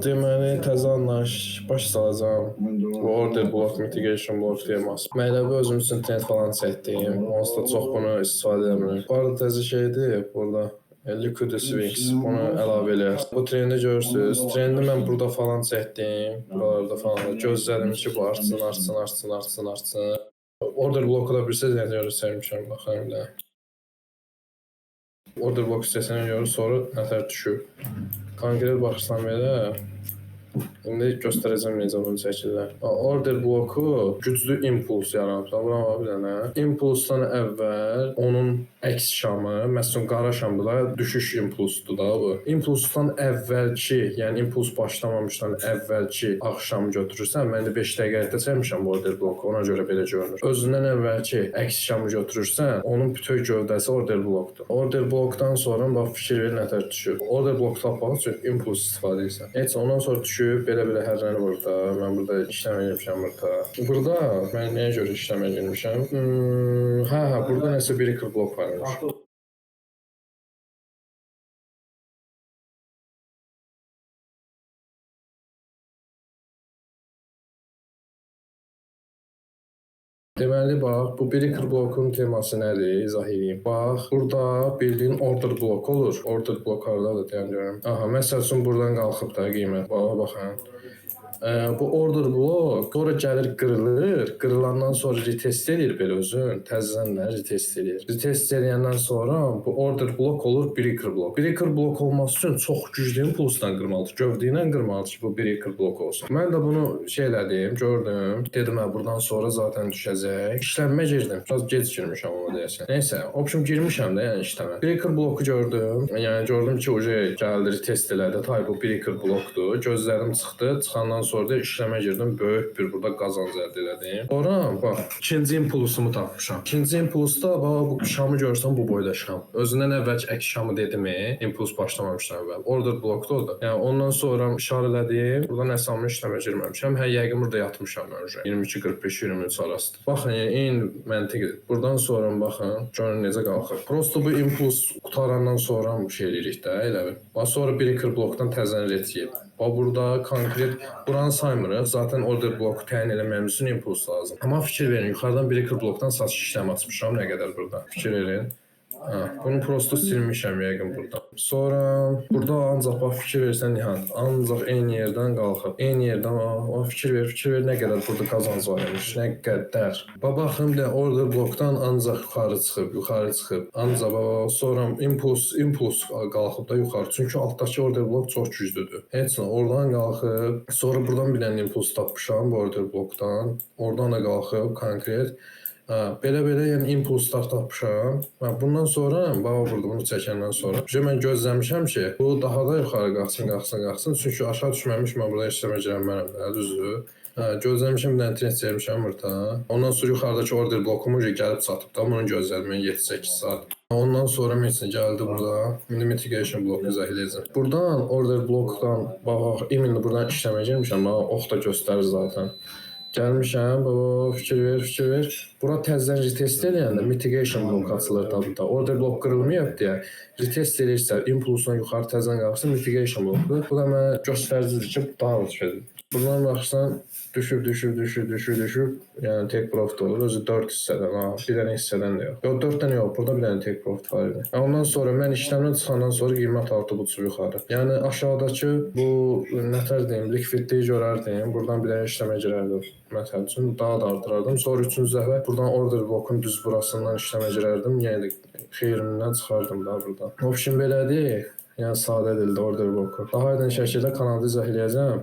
Deməli, təzə anlayış baş salacağım. Bu order block, mitigation block teması. Məktəbə özüm üçün trend falan çəkdim. Onsuz da çox bunu istifadə etmirəm. Bu arada təzə şeydir, burada Liquid Swings, bunu əlavə eləyərsiniz. Bu trendi görürsünüz. Trendi mən burada falan çəkdim. Buralarda falan gözlədim ki, bu artsın. Order bloku da bilirsiniz, necə göstərmişəm, baxın bir də. Order block sitəsinə görə sonra nətər düşüb. Konkret baxırsam belə, indi göstərəcəm necə bunu çəkirlər. Order bloku güclü impuls yaradır. Buna bax bir dənə. İmpulsdan əvvəl onun əks şamı, məsələn qara şamdır da, düşüş impulsudur da bu. İmpulsdan əvvəlki, yəni impuls başlamamışdan əvvəlki axşamı götürürsən, mən də 5 dəqiqəlikdə çəkmişəm bu order bloku, ona görə belə görünür. Özündən əvvəlki əks şamı götürürsən, onun bütöv gövdəsi order blokdur. Order blokdan sonra bax fikir ver nətər düşür. Order blok tapmaq üçün impuls istifadə edirsən. Heç ondan sonra düşüb belə hərlənir burada. Mən burada işləmə girmişəm burada. Burada mən nəyə görə işləmə girmişəm? Burada nəsə breaker blok varmış. Deməli, bax, bu breaker blokun teması nədir? İzah edeyim. Bax, burada bildiyin order blok olur. Order blok haradadır, deyən görürəm. Məsəl üçün, buradan qalxıb da qiymət. Baxın. Bu order blok sonra gəlir qırılır. Qırılandan sonra retest edir belə özün. Təzədən də retest edir. Retest edəndən sonra bu order blok olur breaker blok. Breaker blok olması üçün çox güclü impulsdan qırmalıdır. Gövdə ilə qırmalıdır ki, bu breaker blok olsun. Mən də bunu elədim, gördüm. Dedim, buradan sonra zaten düşəcək. İşlənmə girdim. Biraz gec girmişəm ona deyəsən. Neysə, option girmişəm də, yəni işləmə. Breaker bloku gördüm. Yəni gördüm ki, gəldi retest elədi. Tay bu breaker blokdur. Gözlərim çıxdı. Çıxandan sonra da işləmə girdim, böyük bir burada qazanc əldə elədim. Sonra bax, ikinci impulsumu tapmışam. İkinci impulsda bax bu şamı görsən bu boyda şam. Özündən əvvəlki əks şamı dedimi, impuls başlamamışdan əvvəl. Order blokda o da. Yəni ondan sonra işarə elədim. Burada nəsə işləmə girməmişəm. Yəqin burada yatmışam öncə. 22:45-23 arasıdır. Baxın, eyni məntiqdir. Buradan sonra baxın, görün necə qalxır. Prosta bu impuls qutarandan sonra bu şey eləyirik də, elə bil. Bax sonra breaker blokdan təzən ret yeyib. Bax burada konkret buranı saymırıq. Zaten order bloku təyin eləməyimiz üçün impuls lazım. Amma fikir verin, yuxarıdan breaker blokdan satış işləmi açmışam. Nə qədər burada? Fikir verin. Bunu prosto silmişəm yəqin burada. Sonra burada ancaq bax fikir versən Nihat, ancaq eyni yerdən qalxıb. Eyni yerdən fikir ver nə qədər burada qazanc var imiş, nə qədər. Baxın bir də order blokdan ancaq yuxarı çıxıb. Ancaq sonra impuls qalxıb da yuxarı. Çünki altdakı order blok çox güclüdür. Heç nə oradan qalxıb. Sonra buradan bir dənə impuls tapmışam bu order blokdan. Oradan da qalxıb konkret. Belə yəni impulslar tapmışam. Bundan sonra, bax burada bunu çəkəndən sonra mən gözləmişəm ki, bu daha da yuxarı qalxsın. Çünki aşağı düşməmiş mən burada işləmə girəmərəm də, düzdür. Gözləmişəm, bir dənə trend çəkmişəm burada. Ondan sonra yuxarıdakı order blokumu gəlib çatıb da, bunu gözlədim 7-8 saat. Ondan sonra mesela gəldi burada. İndi mitigation bloku izah edəcəm. Buradan order blokdan, bax, imенно buradan işləmə girmişəm, ox da göstərir zaten. Gəlmişəm, fikir ver. Bura təzədən retest eləyəndə mitigation bloku açılır tabii da. Order blok qırılmayıb deyə retest eləyirsə, impulsdan yuxarı təzədən qalxsın mitigation blokudur. Bu da mənə göstəricidir ki, daha da düşəcək. Buradan baxsan, düşüb, yəni take profit olur. Özü 4 hissədən, bir dənə hissədən də yox. 4 dənə yox, burada bir dənə take profit var idi. Ondan sonra mən işləmdən çıxandan sonra qiymət artıb uçub yuxarı. Yəni aşağıdakı bu nətər deyim, likvidliyi görərdim. Buradan bir dənə işləmə girərdim. Məsəl üçün daha da artırardım. Sonra üçüncü dəfə buradan order blokun düz burasından işləmə girərdim. Yəni xeyrimdən çıxardım da buradan. Option belədir. Yəni sadə dildə order bloku. Daha aydın şəkildə kanalda izah eləyəcəm.